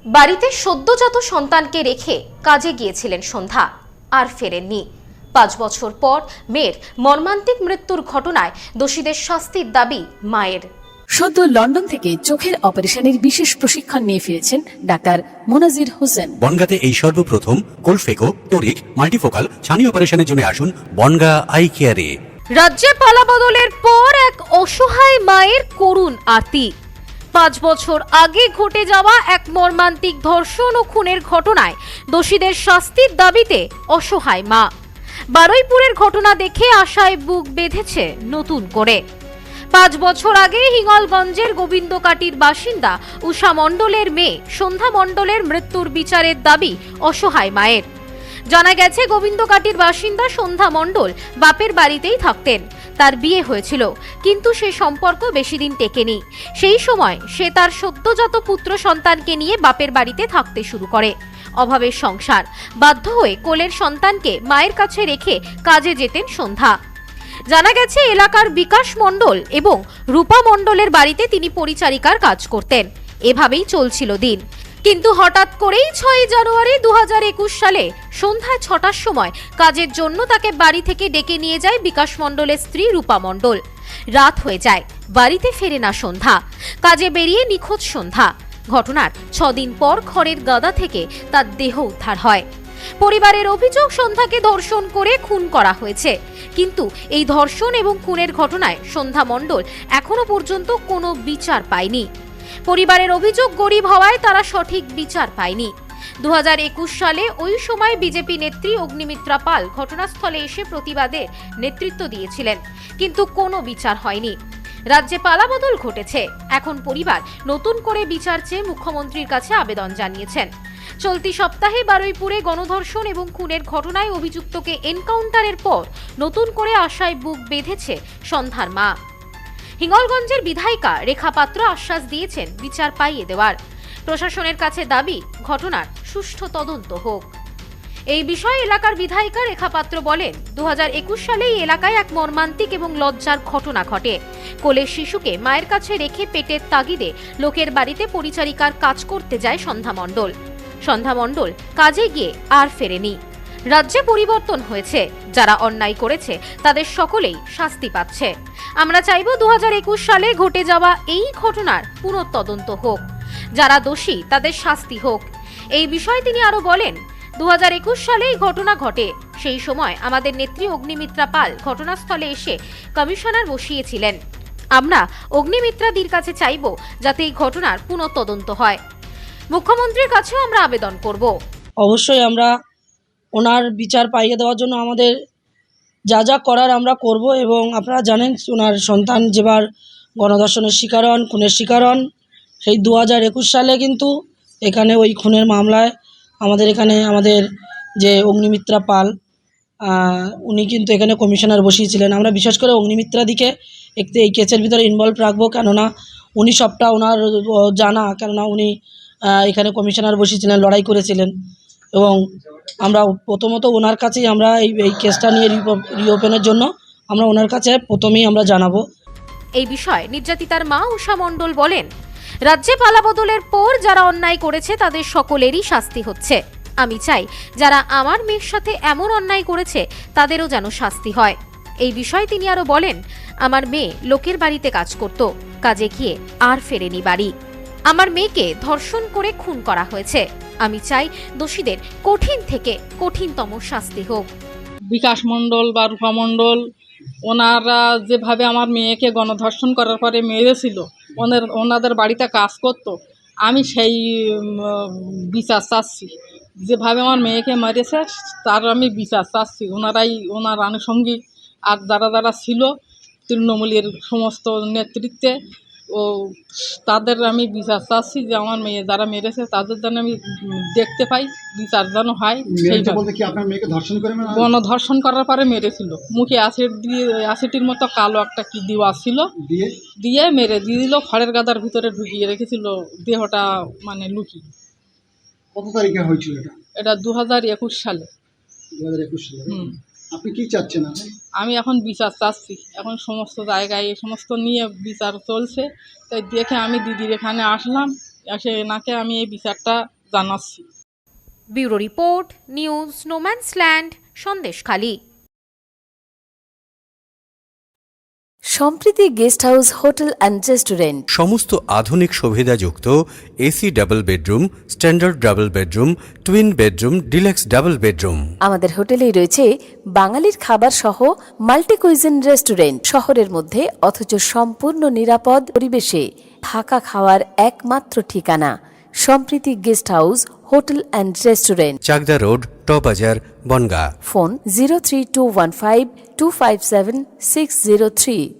বাড়িতে সদ্যজাত সন্তানকে রেখে কাজে গিয়েছিলেন সন্ধ্যা, আর ফেরেননি। 5 বছর পর মেয়ের মর্মান্তিক মৃত্যুর ঘটনায় দোষীদের শাস্তির দাবি মায়ের। সদ্য লন্ডন থেকে চোখের অপারেশনের বিশেষ প্রশিক্ষণ নিয়ে ফিরেছেন ডাক্তার মোনাজির হোসেন। বনগাঁতে এই সর্বপ্রথম কোলফেকো, টোরিক, মাল্টিফোকাল ছানি অপারেশনের জন্য আসুন বনগাঁ আই কেয়ারে। রাজ্যে পালাবদলের পর এক অসহায় মায়ের করুণ আর্তি। 5 বছর আগে ঘটে যাওয়া এক মর্মান্তিক ধর্ষণ ও খুনের ঘটনায় দোষীদের শাস্তির দাবিতে অসহায় মা। বারুইপুরের ঘটনা দেখে আশায় বুক বেঁধেছে নতুন করে। 5 বছর আগে হিঙ্গলগঞ্জের গোবিন্দকাটির বাসিন্দা উষা মণ্ডলের মেয়ে সন্ধ্যা মণ্ডলের মৃত্যুর বিচারের দাবি অসহায় মায়ের। জানা গেছে, গোবিন্দকাটির বাসিন্দা সন্ধ্যা মণ্ডল বাপের বাড়িতেই থাকতেন। তার বিয়ে হয়েছিল, কিন্তু সে সম্পর্ক বেশি দিন টেকেনি। সেই সময় সে তার সদ্যজাত পুত্র সন্তানকে নিয়ে বাপের বাড়িতে থাকতে শুরু করে। অভাবের সংসার, বাধ্য হয়ে কোলের সন্তানকে মায়ের কাছে রেখে কাজে যেতেন সন্ধ্যা। জানা গেছে, এলাকার বিকাশ মণ্ডল এবং রূপা মণ্ডলের বাড়িতে তিনি পরিচারিকার কাজ করতেন। এভাবেই চলছিল দিন। কিন্তু হঠাৎ করেই 6 জানুয়ারি 2021 সালে সন্ধ্যা 6টার সময় কাজের জন্য তাকে বাড়ি থেকে ডেকে নিয়ে যায় বিকাশ মণ্ডলের স্ত্রী রূপা মণ্ডল। রাত হয়ে যায়, বাড়িতে ফেরে না সন্ধ্যা। কাজে বেরিয়ে নিখোঁজ সন্ধ্যা। ঘটনার 6 দিন পর খড়ের গাদা থেকে তার দেহ উদ্ধার হয়। পরিবারের অভিযোগ, সন্ধ্যাকে ধর্ষণ করে খুন করা হয়েছে। কিন্তু এই ধর্ষণ এবং খুনের ঘটনায় সন্ধ্যা মণ্ডল এখনো পর্যন্ত কোনো বিচার পায়নি। পরিবারের অভিযোগ, গরিব হওয়ায় তারা সঠিক বিচার পায়নি। 2021 সালে ওই সময় বিজেপি নেত্রী অগ্নিমিত্রা পাল ঘটনাস্থলে এসে প্রতিবাদের নেতৃত্ব দিয়েছিলেন, কিন্তু কোনো বিচার হয়নি। রাজ্যে পালাবদল ঘটেছে। এখন পরিবার নতুন করে বিচার চেয়ে মুখ্যমন্ত্রীর কাছে আবেদন জানিয়েছেন। চলতি সপ্তাহে বারুইপুরে গণধর্ষণ এবং খুনের ঘটনায় অভিযুক্তকে এনকাউন্টারের পর নতুন করে আশায় বুক বেঁধেছে সন্ধ্যার মা। হিঙ্গলগঞ্জের বিধায়িকা রেখা পাত্র আশ্বাস দিয়েছেন বিচার পাইয়ে দেওয়ার। প্রশাসনের কাছে দাবি, ঘটনার সুষ্ঠু তদন্ত হোক। এই বিষয়ে এলাকার বিধায়িকা রেখা পাত্র বলেন, 2021 সালে এই এলাকায় এক মর্মান্তিক এবং লজ্জার ঘটনা ঘটে। কোলের শিশুকে মায়ের কাছে রেখে পেটের তাগিদে লোকের বাড়িতে পরিচারিকার কাজ করতে যায় সন্ধ্যা মণ্ডল। সন্ধ্যা মণ্ডল কাজে গিয়ে আর ফেরেনি। রাজ্যে পরিবর্তন হয়েছে, যারা অন্যায় করেছে তাদের সকলেই শাস্তি পাচ্ছে। আমরা চাইব 2021 সালে ঘটে যাওয়া এই ঘটনার পুনঃতদন্ত হোক, যারা দোষী তাদের শাস্তি হোক। এই বিষয়ে তিনি আরো বলেন, 2021 সালে এই ঘটনা ঘটে। সেই সময় আমাদের নেত্রী অগ্নিমিত্রা পাল ঘটনাস্থলে এসে কমিশনার বসিয়েছিলেন। আমরা অগ্নিমিত্রাদির কাছে চাইব যাতে এই ঘটনার পুনঃতদন্ত হয়। মুখ্যমন্ত্রীর কাছেও আমরা আবেদন করব। অবশ্যই আমরা ওনার বিচার পাইয়ে দেওয়ার জন্য আমাদের যা যা করার আমরা করব। এবং আপনারা জানেন, ওনার সন্তান যেবার গণধর্ষণের শিকার হন, খুনের শিকার হন, সেই 2021 সালে কিন্তু এখানে ওই খুনের মামলায় আমাদের যে অগ্নিমিত্রা পাল উনি কিন্তু এখানে কমিশনার বসিয়েছিলেন। আমরা বিশেষ করে অগ্নিমিত্রাদিকে একটু এই কেসের ভিতরে ইনভলভ রাখবো, কেননা উনি সবটা ওনার জানা, কেননা উনি এখানে কমিশনার বসিয়েছিলেন, লড়াই করেছিলেন। এবং আমরা প্রথমত ওনার কাছেই আমরা এই কেসটা নিয়ে রিওপেনের জন্য আমরা ওনার কাছে প্রথমেই আমরা জানাবো। এই বিষয়ে নির্যাতিতার মা উষা মণ্ডল বলেন, রাজ্যে পালাবদলের পর যারা অন্যায় করেছে তাদের সকলেরই শাস্তি হচ্ছে। আমি চাই যারা আমার মেয়ের সাথে এমন অন্যায় করেছে তাদেরও যেন শাস্তি হয়। এই বিষয়ে তিনি আরো বলেন, আমার মেয়ে লোকের বাড়িতে কাজ করত, কাজে গিয়ে আর ফেরেনি বাড়ি। আমার মেয়েকে ধর্ষণ করে খুন করা হয়েছে। আমি চাই দোষীদের কঠিন থেকে কঠিনতম শাস্তি হোক। বিকাশ মণ্ডল বা রূপা মণ্ডল ওনারা যেভাবে আমার মেয়েকে গণধর্ষণ করার পরে মেরেছিল, ওনাদের বাড়িতে কাজ করত, আমি সেই বিচার চাচ্ছি। যেভাবে আমার মেয়েকে মেরেছে তার আমি বিচার চাচ্ছি। ওনার আনুষঙ্গিক আর যারা ছিল তৃণমূলের সমস্ত নেতৃত্বে, ও তাদের আমি বিচার চাচ্ছি যে আমার মেয়ে যারা মেরেছে তাদের যেন আমি দেখতে পাই, বিচার যেন হয়। গণধর্ষণ করার পরে মেরেছিল, মুখে অ্যাসিডের মতো কালো একটা কি দেওয়া ছিল, দিয়ে মেরে দিয়ে দিল, খড়ের গাদার ভিতরে ঢুকিয়ে রেখেছিল দেহটা, মানে লুকিয়ে। কত তারিখে হয়েছিল এটা 2021 সালে। আপনি কি চাচ্ছেন? আমি এখন বিচার চাচ্ছি। এখন সমস্ত জায়গায় এই সমস্ত নিয়ে বিচার চলছে, তাই দেখে আমি দিদির এখানে আসলাম। এনাকে আমি এই বিচারটা জানাচ্ছি। ব্যুরো রিপোর্ট, নিউজ স্নোম্যান্সল্যান্ড, Sandeshkhali. Sampriti guest house hotel and restaurant. সমস্ত আধুনিক সুবিধাযুক্ত AC double bedroom, standard double bedroom, twin bedroom, deluxe double bedroom. আমাদের হোটেলেই রয়েছে বাঙালির খাবার সহ মাল্টি কুইজিন রেস্টুরেন্ট। শহরের মধ্যে অথচ সম্পূর্ণ নিরাপদ পরিবেশে থাকা খাওয়ার একমাত্র ঠিকানা Sampriti guest house hotel and restaurant, Chakdah road, টবাজার, বনগাঁ। ফোন 03215257603।